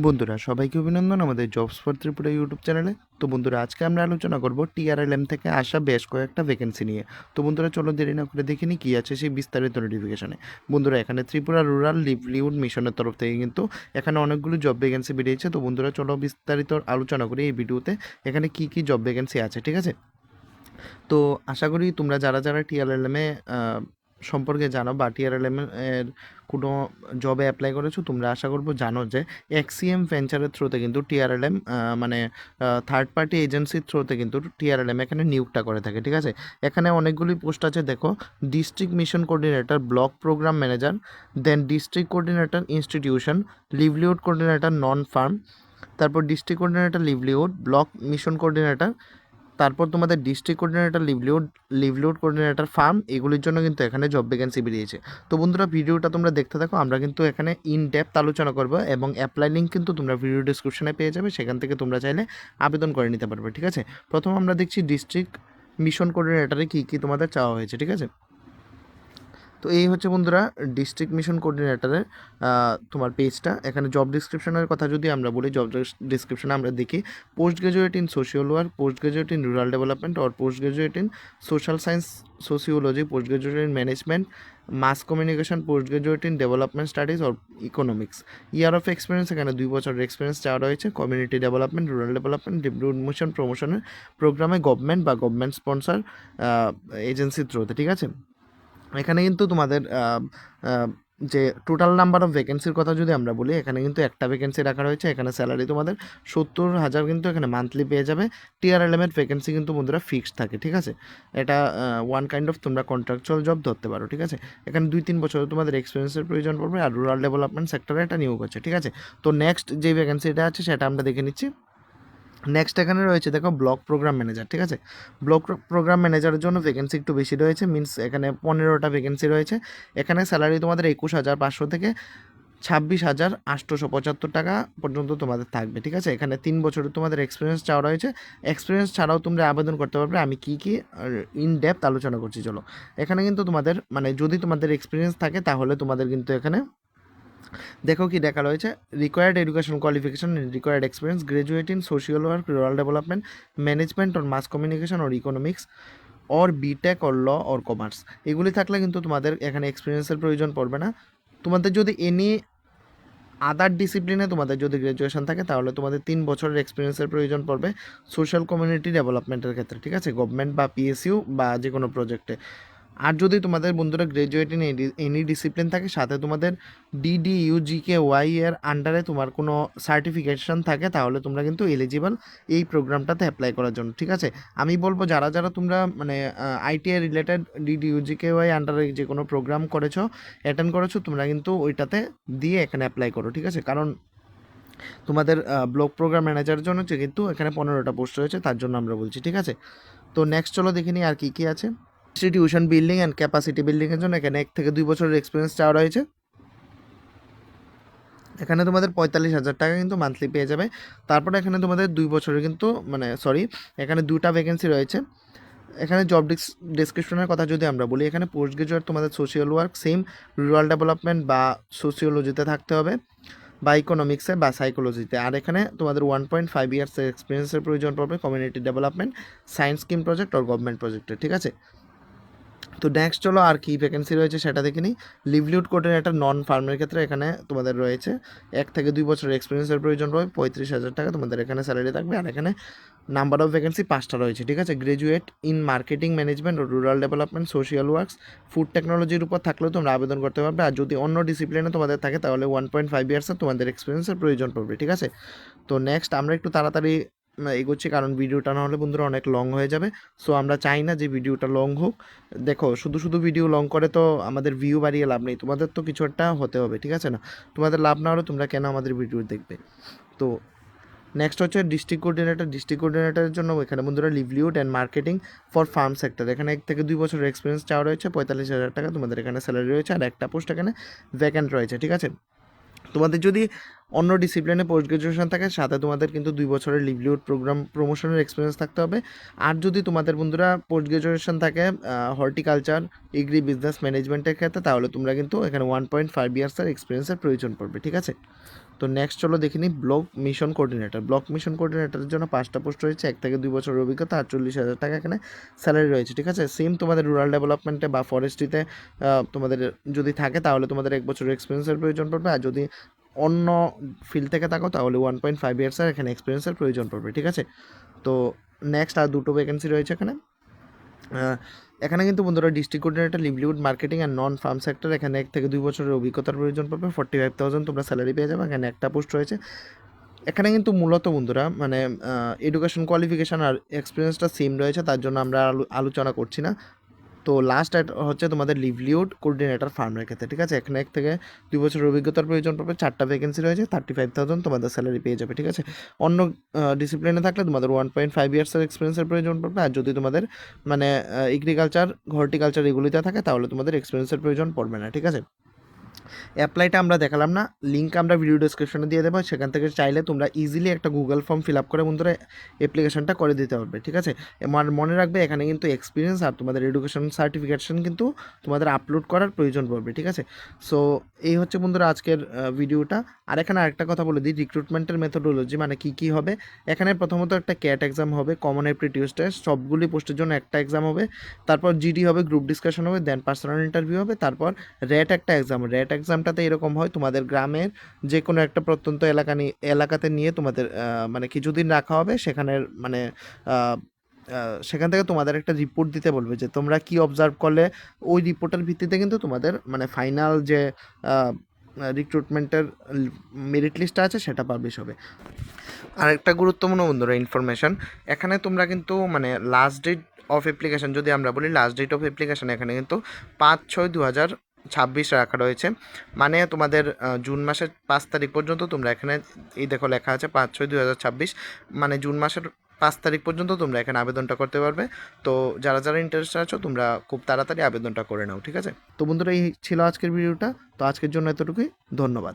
বন্ধুরা সবাইকে অভিনন্দন আমাদের জবস ফর ত্রিপুরা ইউটিউব চ্যানেলে। তো বন্ধুরা আজকে আমরা আলোচনা করব টিআরএলএম থেকে আসা বেশ কয়েকটা ভ্যাকেন্সি নিয়ে। তো বন্ধুরা চলো দেরি না করে দেখে নিই কী আছে সেই বিস্তারিত নোটিফিকেশনে। বন্ধুরা এখানে ত্রিপুরা রুরাল লিভলিহুড মিশনের তরফ থেকে কিন্তু এখানে অনেকগুলো জব ভ্যাকেন্সি বেরিয়েছে। তো বন্ধুরা চলো বিস্তারিত আলোচনা করি এই ভিডিওতে এখানে কী কী জব ভ্যাকেন্সি আছে, ঠিক আছে। তো আশা করি তোমরা যারা যারা টিআরএলএমে সম্পর্কে জানো বা টিআরএলএম এর কোনো জবে অ্যাপ্লাই করেছো, তোমরা আশা করবো জানো যে এক্সিএম ভেঞ্চারের থ্রুতে কিন্তু টিআরএলএম মানে থার্ড পার্টি এজেন্সির থ্রুতে কিন্তু টিআরএলএম এখানে নিয়োগটা করে থাকে, ঠিক আছে। এখানে অনেকগুলি পোস্ট আছে, দেখো district mission coordinator, block programme manager, then district coordinator institution, livelihood coordinator non farm, তারপর district coordinator livelihood, block mission coordinator, তারপর তোমাদের district coordinator livelihood coordinator farm, এগুলির জন্য কিন্তু এখানে জব ভ্যাকেন্সি বেরিয়েছে। তো বন্ধুরা ভিডিওটা তোমরা দেখতে থাকো, আমরা কিন্তু এখানে ইন ডেপথ আলোচনা করবো এবং অ্যাপ্লাই লিঙ্ক কিন্তু তোমরা ভিডিও ডিসক্রিপশনে পেয়ে যাবে, সেখান থেকে তোমরা চাইলে আবেদন করে নিতে পারবে, ঠিক আছে। প্রথম আমরা দেখছি ডিস্ট্রিক্ট মিশন কোঅর্ডিনেটরে কী কী তোমাদের চাওয়া হয়েছে, ঠিক আছে। তো এই হচ্ছে বন্ধুরা ডিস্ট্রিক্ট মিশন কোঅর্ডিনেটরের তোমার পেজটা। এখানে জব ডিসক্রিপশনের কথা যদি আমরা বলি, জব ডিসক্রিপশনে আমরা দেখি post graduate in social work, post graduate in rural development or post graduate in social science sociology, post graduate in management mass communication, post graduate in development studies or economics. Year of experience এখানে 2 বছরের experience চাওয়া রয়েছে। Community development, rural development, ডিপ্লোমোশন প্রমোশনের প্রোগ্রামে government বা government sponsor এজেন্সির থ্রুতে, ঠিক আছে। এখানে কিন্তু তোমাদের যে টোটাল নাম্বার অফ ভ্যাকেন্সির কথা যদি আমরা বলি, এখানে কিন্তু একটা ভ্যাকেন্সি রাখা রয়েছে। এখানে স্যালারি তোমাদের 70,000 কিন্তু এখানে মান্থলি পেয়ে যাবে। টিআরএলএমের ভ্যাকেন্সি কিন্তু বন্ধুরা ফিক্সড থাকে, ঠিক আছে। এটা ওয়ান কাইন্ড অফ তোমরা কন্ট্রাকচুয়াল জব ধরতে পারো, ঠিক আছে। এখানে 2-3 বছর তোমাদের এক্সপিরিয়েন্সের প্রয়োজন পড়বে আর রুরাল ডেভেলপমেন্ট সেক্টরে এটা নিয়োগ হচ্ছে, ঠিক আছে। তো নেক্সট যে ভ্যাকেন্সিটা আছে সেটা আমরা দেখে নিচ্ছি। নেক্সট এখানে রয়েছে দেখো ব্লক প্রোগ্রাম ম্যানেজার, ঠিক আছে। ব্লক প্রোগ্রাম ম্যানেজারের জন্য ভ্যাকেন্সি একটু বেশি রয়েছে, মিনস এখানে 15টা ভ্যাকেন্সি রয়েছে। এখানে স্যালারি তোমাদের 21,500 থেকে 26,875 টাকা পর্যন্ত তোমাদের থাকবে, ঠিক আছে। এখানে 3 বছরের তোমাদের এক্সপিরিয়েন্স চাওয়া রয়েছে। এক্সপিরিয়েন্স ছাড়াও তোমরা আবেদন করতে পারবে। আমি কী কী ইন ডেপথ আলোচনা করছি চলো। এখানে কিন্তু তোমাদের মানে যদি তোমাদের এক্সপিরিয়েন্স থাকে তাহলে তোমাদের কিন্তু এখানে দেখো কি দেখা রয়েছে, required education qualification, required experience, graduate in social work, rural development, management or mass communication or economics or B Tech or law or commerce. এগুলি থাকলে কিন্তু তোমাদের এখানে এক্সপিরিয়েন্সের প্রয়োজন পড়বে না। তোমাদের যদি এনি আদার ডিসিপ্লিনে তোমাদের যদি গ্র্যাজুয়েশন থাকে তাহলে তোমাদের 3 বছরের এক্সপিরিয়েন্সের প্রয়োজন পড়বে সোশ্যাল কমিউনিটি ডেভেলপমেন্টের ক্ষেত্রে, ঠিক আছে, গভর্নমেন্ট বা পিএসইউ বা যে কোনো প্রজেক্টে। আর যদি তোমাদের বন্ধুরা গ্র্যাজুয়েট ইন এনি ডিসিপ্লিন থাকে, সাথে তোমাদের DDUGKY এর আন্ডারে তোমার কোনো সার্টিফিকেশন থাকে, তাহলে তোমরা কিন্তু এলিজিবল এই প্রোগ্রামটাতে অ্যাপ্লাই করার জন্য, ঠিক আছে। আমি বলবো যারা যারা তোমরা মানে আইটিআই রিলেটেড DDUGKY আন্ডারে যে কোনো প্রোগ্রাম করেছো, অ্যাটেন্ড করেছো, তোমরা কিন্তু ওইটাতে দিয়ে এখানে অ্যাপ্লাই করো, ঠিক আছে। কারণ তোমাদের ব্লক প্রোগ্রাম ম্যানেজারের জন্য কিন্তু এখানে 15টা পোস্ট রয়েছে, তার জন্য আমরা বলছি, ঠিক আছে। তো নেক্সট চলো দেখে নিই আর কী কী আছে। ইনস্টিটিউশন বিল্ডিং অ্যান্ড ক্যাপাসিটি বিল্ডিংয়ের জন্য এখানে 1 থেকে 2 বছরের এক্সপিরিয়েন্স চাওয়া রয়েছে। এখানে তোমাদের 45,000 টাকা কিন্তু মান্থলি পেয়ে যাবে। তারপরে এখানে তোমাদের 2 বছরের কিন্তু মানে এখানে 2টা ভ্যাকেন্সি রয়েছে। এখানে জব ডেসক্রিপশনের কথা যদি আমরা বলি, এখানে পোস্ট গ্রাজুয়েট তোমাদের social work, same rural development বা সোসিওলজিতে থাকতে হবে বা ইকোনমিক্সে বা সাইকোলজিতে। আর এখানে তোমাদের 1.5 ইয়ার্সের এক্সপিরিয়েন্সের প্রয়োজন পড়বে community development, science scheme project আর গভর্নমেন্ট প্রজেক্টে, ঠিক আছে। তো নেক্সট চলো আর কি ভ্যাকেন্সি রয়েছে সেটা দেখে নিই। লিভলিহুড কোঅর্ডিনেটর নন ফার্মের ক্ষেত্রে এখানে তোমাদের রয়েছে 1 থেকে 2 বছরের এক্সপিরিয়েন্সের প্রয়োজন পড়বে, 35,000 টাকা তোমাদের এখানে স্যালারি থাকবে। আর এখানে নাম্বার অফ ভ্যাকেন্সি 5টা রয়েছে, ঠিক আছে। গ্রাজুয়েট ইন মার্কেটিং ম্যানেজমেন্ট ও rural development, social works, food টেকনোলজির উপর থাকলেও তোমরা আবেদন করতে পারবে। আর যদি অন্য ডিসিপ্লিনে তোমাদের থাকে তাহলে 1.5 ইয়ার্সের তোমাদের এক্সপিরিয়েন্সের প্রয়োজন পড়বে, ঠিক আছে। তো নেক্সট আমরা একটু তাড়াতাড়ি এগোচ্ছি, কারণ ভিডিওটা না হলে বন্ধুরা অনেক লং হয়ে যাবে। সো আমরা চাই না যে ভিডিওটা লং হোক। দেখো শুধু শুধু ভিডিও লং করে তো আমাদের ভিউ বাড়িয়ে লাভ নেই, তোমাদের তো কিছু একটা হতে হবে, ঠিক আছে না। তোমাদের লাভ না হলে তোমরা কেন আমাদের ভিডিও দেখবে। তো নেক্সট হচ্ছে ডিস্ট্রিক্ট কোঅর্ডিনেটর। ডিস্ট্রিক্ট কোঅর্ডিনেটরের জন্য এখানে বন্ধুরা livelihood and marketing for farm sector, এখানে 1 থেকে 2 বছরের এক্সপিরিয়েন্স চাওয়া রয়েছে, 45,000 টাকা তোমাদের এখানে স্যালারি রয়েছে। আর একটা পোস্ট এখানে ভ্যাকেন্ট রয়েছে, ঠিক আছে। তোমাদের যদি অন্য ডিসিপ্লিনে পোস্ট গ্রাজুয়েশন থাকে, সাথে তোমাদের কিন্তু 2 বছরের লিভলিহুড প্রোগ্রাম প্রমোশনের এক্সপিরিয়েন্স থাকতে হবে। আর যদি তোমাদের বন্ধুরা পোস্ট গ্রাজুয়েশন থাকে হর্টিকালচার, এগ্রি, বিজনেস ম্যানেজমেন্টের ক্ষেত্রে, তাহলে তোমরা কিন্তু এখানে 1.5 ইয়ার্সের এক্সপিরিয়েন্সের প্রয়োজন পড়বে, ঠিক আছে। তো নেক্সট চলো দেখে নিই block mission coordinator. Block mission কোঅর্ডিনেটরের জন্য 5টা পোস্ট রয়েছে, 1 থেকে 2 বছরের অভিজ্ঞতা, 48,000 টাকা এখানে স্যালারি রয়েছে, ঠিক আছে। সেম তোমাদের রুরাল ডেভেলপমেন্টে বা ফরেস্ট্রিতে তোমাদের যদি থাকে তাহলে তোমাদের 1 বছরের এক্সপিরিয়েন্সের প্রয়োজন পড়বে। আর যদি অন্য ফিল্ড থেকে থাকো তাহলে 1.5 ইয়ার্সের এখানে এক্সপিরিয়েন্সের প্রয়োজন পড়বে, ঠিক আছে। তো নেক্সট আর দুটো ভ্যাকেন্সি রয়েছে এখানে। এখানে কিন্তু বন্ধুরা district coordinator, livelihood marketing and non farm sector, এখানে 1 থেকে 2 বছরের অভিজ্ঞতার প্রয়োজন পড়বে। 45,000 তোমরা স্যালারি পেয়ে যাবে। এখানে একটা পোস্ট রয়েছে। এখানে কিন্তু মূলত বন্ধুরা মানে এডুকেশন কোয়ালিফিকেশান আর এক্সপিরিয়েন্সটা সেম রয়েছে, তার জন্য আমরা আলোচনা করছি না। তো লাস্ট হচ্ছে তোমাদের লিভলিহুড কোঅর্ডিনেটর ফার্মের ক্ষেত্রে, ঠিক আছে। এখানে 1 থেকে 2 বছরের অভিজ্ঞতার প্রয়োজন পড়বে। 4টা ভ্যাকেন্সি রয়েছে, 35,000 তোমাদের স্যালারি পেয়ে যাবে, ঠিক আছে। অন্য ডিসিপ্লিনে থাকলে তোমাদের 1.5 ইয়ার্সের এক্সপিরিয়েন্সের প্রয়োজন পড়বে। আর যদি তোমাদের মানে এগ্রিকালচার, হর্টিকালচার এগুলিতে থাকে তাহলে তোমাদের এক্সপিরিয়েন্সের প্রয়োজন পড়বে না, ঠিক আছে। অ্যাপ্লাইটা আমরা দেখালাম না, লিঙ্ক আমরা ভিডিও ডেসক্রিপশনে দিয়ে দেবো, সেখান থেকে চাইলে তোমরা ইজিলি একটা গুগল ফর্ম ফিল আপ করে বন্ধুরা অ্যাপ্লিকেশনটা করে দিতে পারবে, ঠিক আছে। আমার মনে রাখবে এখানে কিন্তু এক্সপিরিয়েন্স আর তোমাদের এডুকেশন সার্টিফিকেশন কিন্তু তোমাদের আপলোড করার প্রয়োজন পড়বে, ঠিক আছে। সো এই হচ্ছে বন্ধুরা আজকের ভিডিওটা। আর এখানে আরেকটা কথা বলে দিই, রিক্রুটমেন্টের মেথোডোলজি মানে কী হবে। এখানে প্রথমত একটা ক্যাট এক্সাম হবে, কমন অ্যাপটিটিউড টেস্ট, সবগুলি পোস্টের জন্য একটা এক্সাম হবে। তারপর জিডি হবে, গ্রুপ ডিসকাশন হবে, দেন পার্সোনাল ইন্টারভিউ হবে। তারপর র্যাট একটা এক্সাম। র্যাট এক্সামটাতে এরকম হয়, তোমাদের গ্রামের যে কোনো একটা প্রত্যন্ত এলাকাতে নিয়ে তোমাদের মানে কিছুদিন রাখা হবে, সেখানের মানে সেখান থেকে তোমাদের একটা রিপোর্ট দিতে বলবে যে তোমরা কি অবজার্ভ করলে। ওই রিপোর্টের ভিত্তিতে কিন্তু তোমাদের মানে ফাইনাল যে রিক্রুটমেন্টের মেরিট লিস্টটা আছে সেটা পাবলিশ হবে। আরেকটা গুরুত্বপূর্ণ বন্ধুরা ইনফরমেশন, এখানে তোমরা কিন্তু মানে লাস্ট ডেট অফ অ্যাপ্লিকেশান যদি আমরা বলি, লাস্ট ডেট অফ অ্যাপ্লিকেশান এখানে কিন্তু 5/6/2026 রাখা রয়েছে। মানে তোমাদের জুন মাসের 5 তারিখ পর্যন্ত তোমরা এখানে এই দেখো লেখা আছে 5/6/2026, মানে জুন মাসের 5 তারিখ পর্যন্ত তোমরা এখানে আবেদনটা করতে পারবে। তো যারা যারা ইন্টারেস্টেড আছো তোমরা খুব তাড়াতাড়ি আবেদনটা করে নাও, ঠিক আছে। তো বন্ধুরা এই ছিল আজকের ভিডিওটা। তো আজকের জন্য এতটুকুই, ধন্যবাদ।